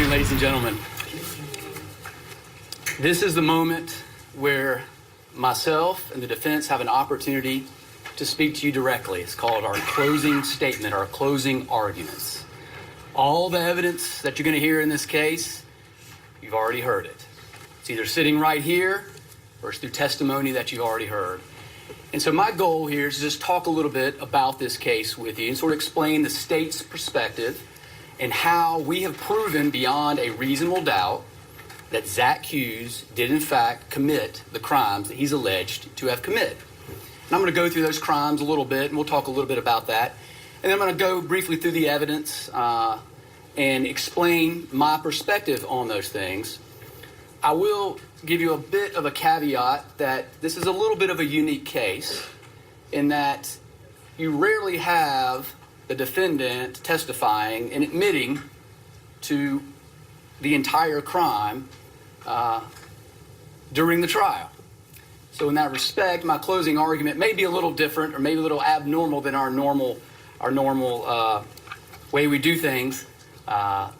morning, ladies and gentlemen. This is the moment where myself and the defense have an opportunity to speak to you directly. It's called our closing statement, our closing arguments. All the evidence that you're going to hear in this case, you've already heard it. It's either sitting right here or it's through testimony that you've already heard. And so my goal here is to just talk a little bit about this case with you and sort of explain the state's perspective and how we have proven beyond a reasonable doubt that Zach Hughes did in fact commit the crimes that he's alleged to have committed. And I'm going to go through those crimes a little bit, and we'll talk a little bit about that. And then I'm going to go briefly through the evidence and explain my perspective on those things. I will give you a bit of a caveat that this is a little bit of a unique case in that you rarely have the defendant testifying and admitting to the entire crime during the trial. So in that respect, my closing argument may be a little different or maybe a little abnormal than our normal way we do things, but I'm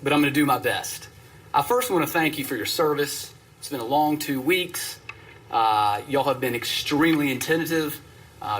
going to do my best. I first want to thank you for your service. It's been a long 2 weeks. Y'all have been extremely attentive.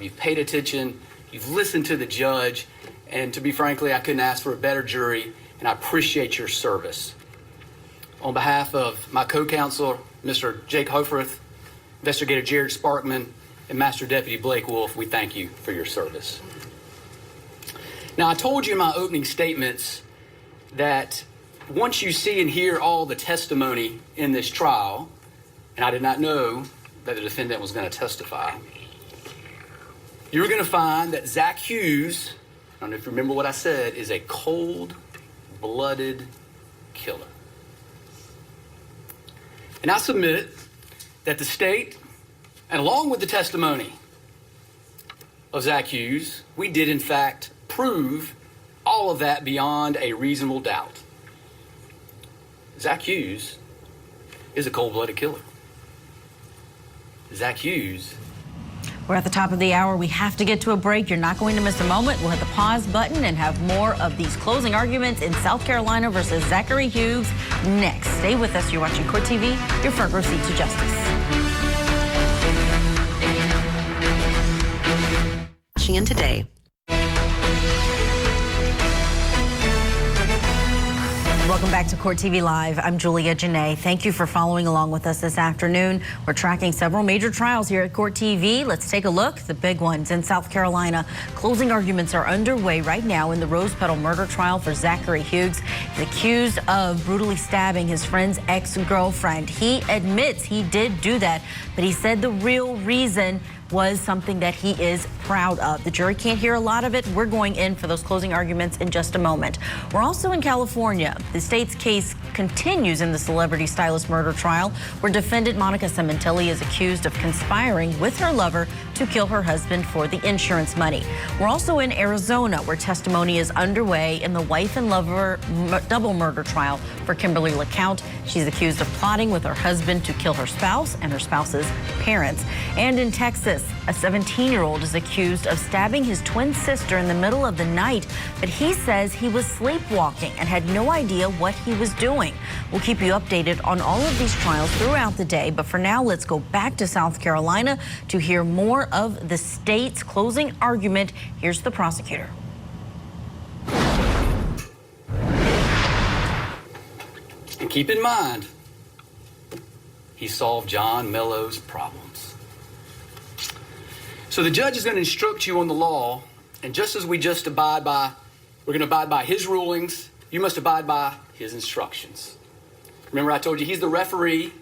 You've paid attention. You've listened to the judge. And to be frankly, I couldn't ask for a better jury, and I appreciate your service. On behalf of my co-counsel, Mr. Jake Hofreth, Investigator Jared Sparkman, and Master Deputy Blake Wolf, we thank you for your service. Now, I told you in my opening statements that once you see and hear all the testimony in this trial, and I did not know that the defendant was going to testify, you're going to find that Zach Hughes, I don't know if you remember what I said, is a cold-blooded killer. And I submit that the state, and along with the testimony of Zach Hughes, we did in fact prove all of that beyond a reasonable doubt. Zach Hughes is a cold-blooded killer. Zach Hughes. We're at the top of the hour. We have to get to a break. You're not going to miss a moment. We'll hit the pause button and have more of these closing arguments in South Carolina versus Zachary Hughes next. Stay with us. You're watching Court TV, your front row seat to justice. Watching in today. Welcome back to Court TV Live. I'm Julia Janae. Thank you for following along with us this afternoon. We're tracking several major trials here at Court TV. Let's take a look. The big ones in South Carolina. Closing arguments are underway right now in the Petal murder trial for Zachary Hughes. He's accused of brutally stabbing his friend's ex-girlfriend. He admits he did do that, but he said the real reason was something that he is proud of. The jury can't hear a lot of it. We're going in for those closing arguments in just a moment. We're also in California. The state's case continues in the celebrity stylist murder trial, where defendant Monica Cementelli is accused of conspiring with her lover to kill her husband for the insurance money. We're also in Arizona, where testimony is underway in the wife and lover double murder trial for Kimberly LeCount. She's accused of plotting with her husband to kill her spouse and her spouse's parents. And in Texas, a 17-year-old is accused of stabbing his twin sister in the middle of the night, but he says he was sleepwalking and had no idea what he was doing. We'll keep you updated on all of these trials throughout the day, but for now, let's go back to South Carolina to hear more of the state's closing argument. Here's the prosecutor. And keep in mind, he solved John Mello's problems. So the judge is going to instruct you on the law, and just as we just we're going to abide by his rulings, you must abide by his instructions. Remember, I told you he's the referee,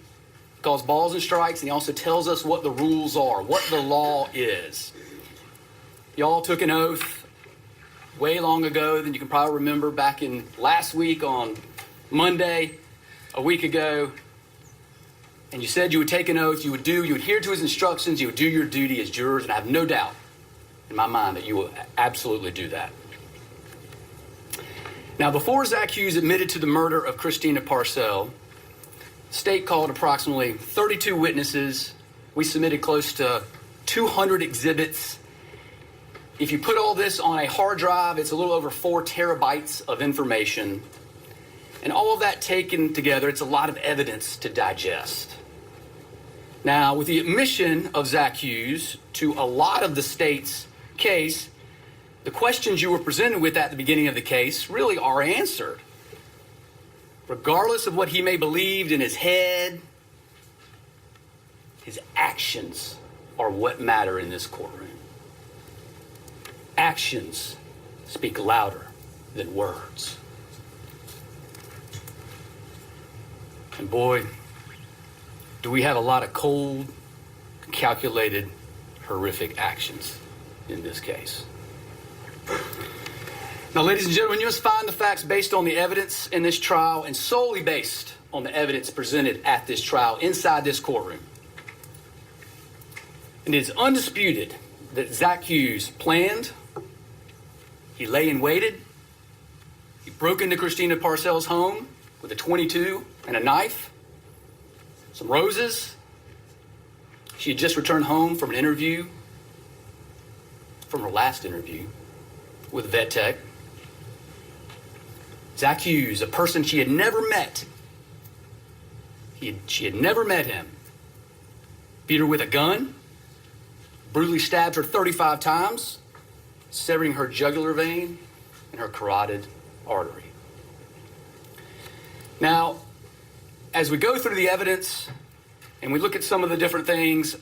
calls balls and strikes, and he also tells us what the rules are, what the law is. Y'all took an oath way long ago than you can probably remember, back in last week on Monday, a week ago. And you said you would take an oath, you would adhere to his instructions, you would do your duty as jurors, and I have no doubt in my mind that you will absolutely do that. Now, before Zach Hughes admitted to the murder of Christina Parcell, the state called approximately 32 witnesses. We submitted close to 200 exhibits. If you put all this on a hard drive, it's a little over 4 terabytes of information. And all of that taken together, it's a lot of evidence to digest. Now, with the admission of Zach Hughes to a lot of the state's case, the questions you were presented with at the beginning of the case really are answered. Regardless of what he may believe in his head, his actions are what matter in this courtroom. Actions speak louder than words. And boy, do we have a lot of cold, calculated, horrific actions in this case. Now, ladies and gentlemen, you must find the facts based on the evidence in this trial and solely based on the evidence presented at this trial inside this courtroom. And it is undisputed that Zach Hughes planned, he lay and waited, he broke into Christina Parcell's home with a .22 and a knife, some roses. She had just returned home from an interview, from her last interview with Vet Tech. Zach Hughes, a person she had never met. She had never met him. Beat her with a gun, brutally stabbed her 35 times, severing her jugular vein and her carotid artery. Now, as we go through the evidence and we look at some of the different things,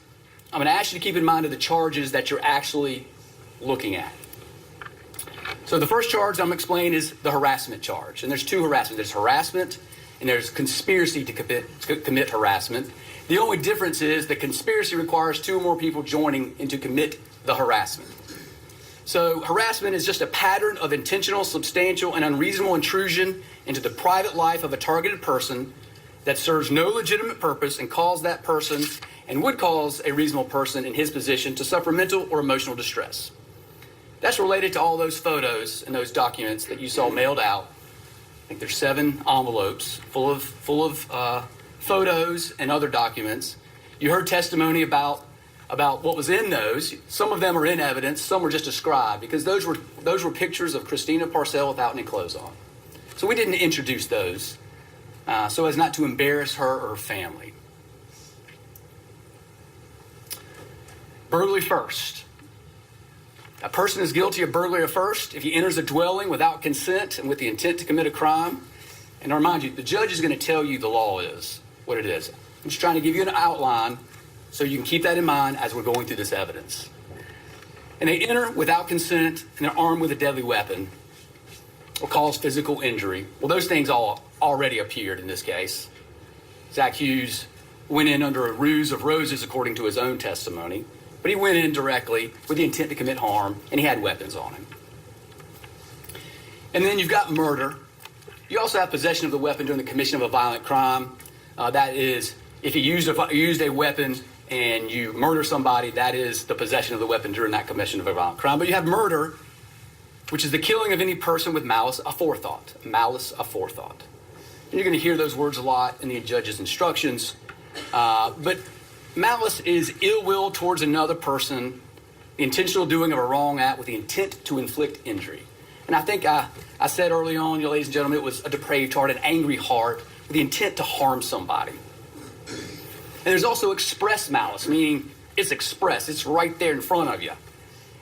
I'm going to ask you to keep in mind of the charges that you're actually looking at. So the first charge I'm going to explain is the harassment charge. And there's two harassment. There's harassment and there's conspiracy to commit harassment. The only difference is the conspiracy requires two or more people joining in to commit the harassment. So harassment is just a pattern of intentional, substantial, and unreasonable intrusion into the private life of a targeted person that serves no legitimate purpose and would cause a reasonable person in his position to suffer mental or emotional distress. That's related to all those photos and those documents that you saw mailed out. I think there's 7 envelopes full of photos and other documents. You heard testimony about what was in those. Some of them are in evidence, some were just described, because those were pictures of Christina Parcell without any clothes on. So we didn't introduce those so as not to embarrass her or her family. Burglary first. A person is guilty of burglary first if he enters a dwelling without consent and with the intent to commit a crime. And I remind you, the judge is going to tell you the law is, what it is. I'm just trying to give you an outline so you can keep that in mind as we're going through this evidence. And they enter without consent and they're armed with a deadly weapon or cause physical injury. Well, those things all already appeared in this case. Zach Hughes went in under a ruse of roses according to his own testimony. But he went in directly with the intent to commit harm, and he had weapons on him. And then you've got murder. You also have possession of the weapon during the commission of a violent crime. That is, if you used a weapon and you murder somebody, that is the possession of the weapon during that commission of a violent crime. But you have murder, which is the killing of any person with malice aforethought. Malice aforethought. And you're going to hear those words a lot in the judge's instructions. But malice is ill will towards another person, the intentional doing of a wrong act with the intent to inflict injury. And I think I said early on, ladies and gentlemen, it was a depraved heart, an angry heart with the intent to harm somebody. And there's also express malice, meaning it's expressed, it's right there in front of you.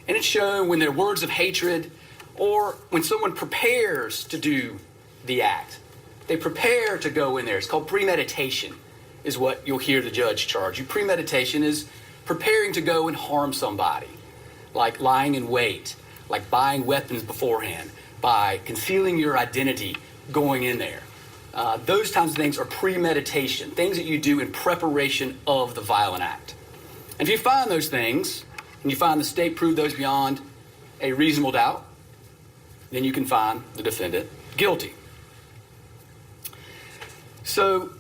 And it's shown when there are words of hatred or when someone prepares to do the act. They prepare to go in there. It's called premeditation. Is what you'll hear the judge charge you. Premeditation is preparing to go and harm somebody, like lying in wait, like buying weapons beforehand, by concealing your identity going in there. Those kinds of things are premeditation, things that you do in preparation of the violent act. And if you find those things, and you find the state proved those beyond a reasonable doubt, then you can find the defendant guilty. So,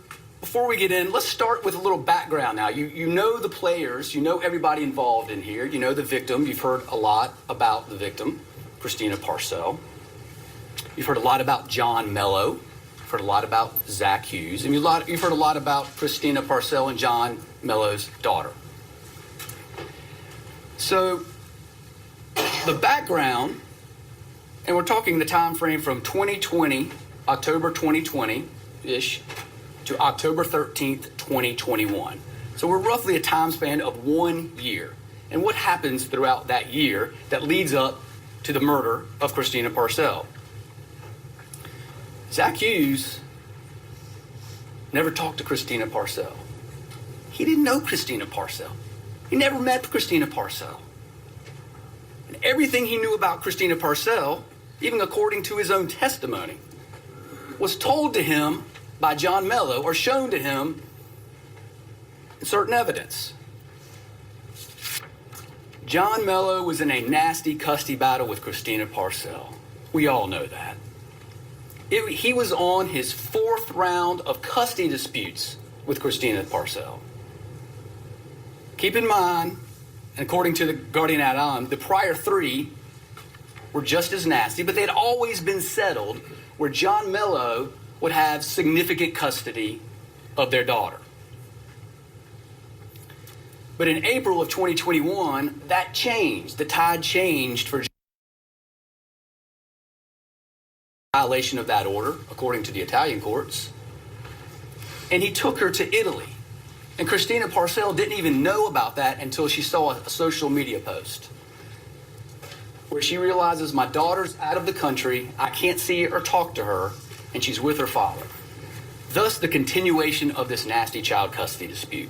before we get in, let's start with a little background now. You know the players, you know everybody involved in here, you know the victim. You've heard a lot about the victim, Christina Parcell. You've heard a lot about John Mello. You've heard a lot about Zach Hughes. And you've heard a lot about Christina Parcell and John Mello's daughter. So the background, and we're talking the time frame from 2020 October 2020-ish to October 13th, 2021. So we're roughly a time span of 1 year. And what happens throughout that year that leads up to the murder of Christina Parcell? Zach Hughes never talked to Christina Parcell. He didn't know Christina Parcell. He never met Christina Parcell. And everything he knew about Christina Parcell, even according to his own testimony, was told to him by John Mello or shown to him in certain evidence. John Mello was in a nasty custody battle with Christina Parcell. We all know that. He was on his 4th round of custody disputes with Christina Parcell. Keep in mind, and according to the Guardian ad Am, the prior 3 were just as nasty, but they had always been settled where John Mello would have significant custody of their daughter. But in April of 2021, that changed. The tide changed for violation of that order, according to the Italian courts. And he took her to Italy. And Christina Parcell didn't even know about that until she saw a social media post where she realizes my daughter's out of the country, I can't see or talk to her, and she's with her father. Thus, the continuation of this nasty child custody dispute.